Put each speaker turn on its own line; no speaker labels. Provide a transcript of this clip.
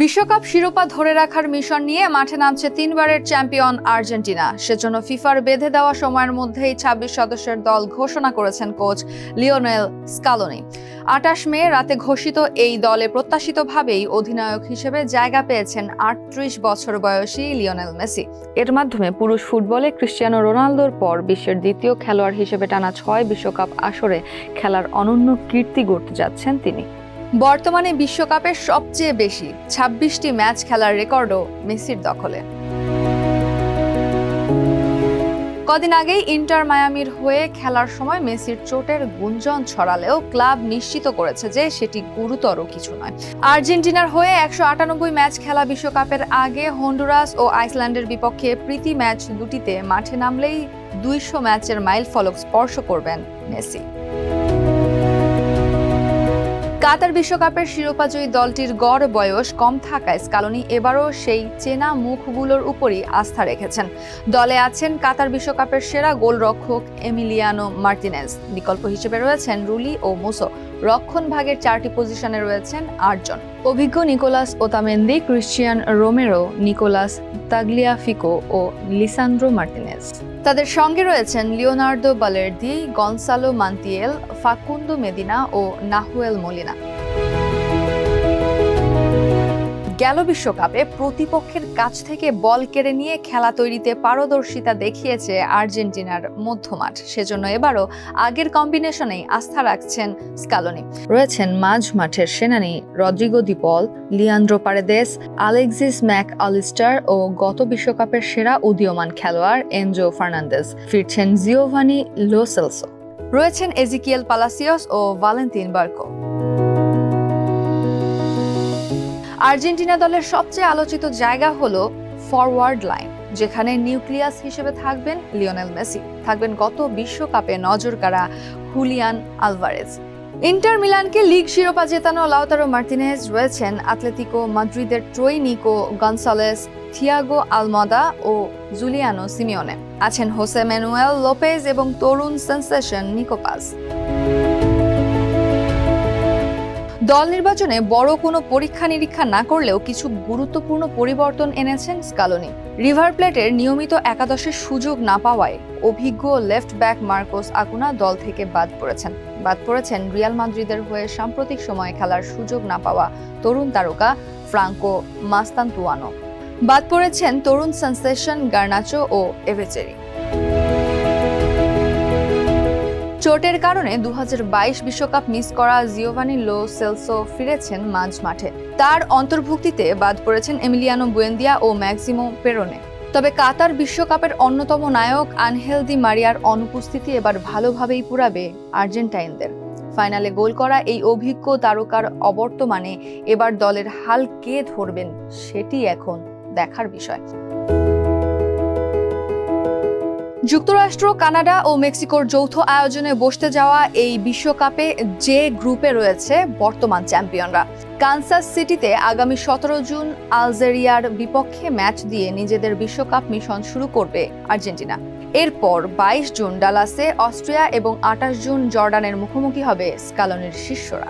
বিশ্বকাপ শিরোপা ধরে রাখার মিশন নিয়ে মাঠে নামছে তিনবারের চ্যাম্পিয়ন আর্জেন্টিনা। সেজন্য ফিফার বেঁধে দেওয়া সময়ের মধ্যেই ২৬ সদস্যের দল ঘোষণা করেছেন কোচ লিওনেল স্কালোনি। ২৮ মে রাতে ঘোষিত এই দলে প্রত্যাশিতভাবেই অধিনায়ক হিসেবে জায়গা পেয়েছেন ৩৮ বছর বয়সী লিওনেল মেসি। এর মাধ্যমে পুরুষ ফুটবলে ক্রিস্টিয়ানো রোনালদোর পর বিশ্বের দ্বিতীয় খেলোয়াড় হিসেবে টানা ৬ বিশ্বকাপ আসরে খেলার অনন্য কীর্তি গড়তে যাচ্ছেন তিনি। বর্তমানে বিশ্বকাপের সবচেয়ে বেশি ২৬টি ম্যাচ খেলার রেকর্ডও মেসির দখলে। কদিন আগেই ইন্টার মায়ামির হয়ে খেলার সময় মেসির চোটের গুঞ্জন ছড়ালেও ক্লাব নিশ্চিত করেছে যে সেটি গুরুতর কিছু নয়। আর্জেন্টিনার হয়ে ১৯৮ ম্যাচ খেলা বিশ্বকাপের আগে হন্ডুরাস ও আইসল্যান্ডের বিপক্ষে প্রীতি ম্যাচ দুটিতে মাঠে নামলেই ২০০ ম্যাচের মাইলফলক স্পর্শ করবেন মেসি। কাতার বিশ্বকাপের শিরোপাজয়ী দলটির গড় বয়স কম থাকায় স্কালোনি এবারও সেই চেনা মুখগুলোর উপরই আস্থা রেখেছেন। দলে আছেন কাতার বিশ্বকাপের সেরা গোলরক্ষক এমিলিয়ানো মার্টিনেজ, বিকল্প হিসেবে রয়েছেন রুলি ও মুসো। রক্ষণ ভাগের 4টি পজিশনে রয়েছেন 8 জন। অভিজ্ঞ Nicolas Otamendi, Cristian Romero, Nicolas Tagliafico ও লিসান্দ্রো মার্টিনেজ। তাদের সঙ্গে রয়েছেন Leonardo Balerdi, Gonzalo Montiel, Facundo Medina ও নাহুয়েল মোলিনা। গেল বিশ্বকাপে প্রতিপক্ষের কাছ থেকে বল কেড়ে নিয়ে খেলা তৈরিতে পারদর্শিতা দেখিয়েছে আর্জেন্টিনার মধ্যমাঠ। সেজন্য এবারও আগের কম্বিনেশনেই আস্থা রাখছেন স্কালোনি। রয়েছেন মাঝ মাঠের সেনানি Rodrigo De Paul, Leandro Paredes, Alexis Mac Allister ও গত বিশ্বকাপের সেরা উদীয়মান খেলোয়াড় এনজো ফার্নান্দেজ। ফিরছেন জিওভানি লো সেলসো। রয়েছেন এজিকিয়েল পালাসিওস ও ভালেন্তিন বার্কো। আর্জেন্টিনা দলের সবচেয়ে আলোচিত জায়গা হলো ফরওয়ার্ড লাইন, যেখানে নিউক্লিয়াস হিসেবে থাকবেন লিওনেল মেসি, থাকবেন গত বিশ্বকাপে নজরকাড়া হুলিয়ান আলভারেজ। ইন্টার মিলানকে লিগ শিরোপা জেতানো লাউতারো মার্টিনেজ, রয়েছেন আতলেতিকো মাদ্রিদের ট্রোইনিকো গনসালেস, থিয়াগো আলমাদা ও জুলিয়ানো সিমিওনে। আছেন হোসে ম্যানুয়েল লোপেজ এবং তরুণ সেন্সেশন নিকো পাস। দল নির্বাচনে বড় কোনো পরীক্ষা নিরীক্ষা না করলেও কিছু গুরুত্বপূর্ণ পরিবর্তন এনেছেন স্কালোনি। রিভার প্লেটের নিয়মিত একাদশের সুযোগ না পাওয়ায় অভিজ্ঞ লেফট ব্যাক মার্কোস আকুনা দল থেকে বাদ পড়েছেন রিয়াল মাদ্রিদের হয়ে সাম্প্রতিক সময়ে খেলার সুযোগ না পাওয়া তরুণ তারকা ফ্রাঙ্কো মাস্তান্তুয়ানো। বাদ পড়েছেন তরুণ সেন্সেশন গার্নাচো ও এভেচেরি। চোটের কারণে ২০২২ বিশ্বকাপ মিস করা জিওভানি লো সেলসো ফিরেছেন মাঝ মাঠে। তার অন্তর্ভুক্তিতে বাদ পড়েছেন এমিলিয়ানো বুয়েন্দিয়া ও ম্যাক্সিমো পেরোনে। তবে কাতার বিশ্বকাপের অন্যতম নায়ক আনহেল দি মারিয়ার অনুপস্থিতি এবার ভালোভাবেই পুরাবে আর্জেন্টাইনদের। ফাইনালে গোল করা এই অভিজ্ঞ তারকার অবর্তমানে এবার দলের হাল কে ধরবেন সেটি এখন দেখার বিষয়। যুক্তরাষ্ট্র, কানাডা ও মেক্সিকোর যৌথ আয়োজনে বসতে যাওয়া এই বিশ্বকাপে যে গ্রুপে রয়েছে বর্তমান চ্যাম্পিয়নরা। কানসাস সিটিতে আগামী ১৭ জুন আলজেরিয়ার বিপক্ষে ম্যাচ দিয়ে নিজেদের বিশ্বকাপ মিশন শুরু করবে আর্জেন্টিনা। এরপর ২২ জুন ডালাসে অস্ট্রিয়া এবং ২৮ জুন জর্ডানের মুখোমুখি হবে স্কালোনির শিষ্যরা।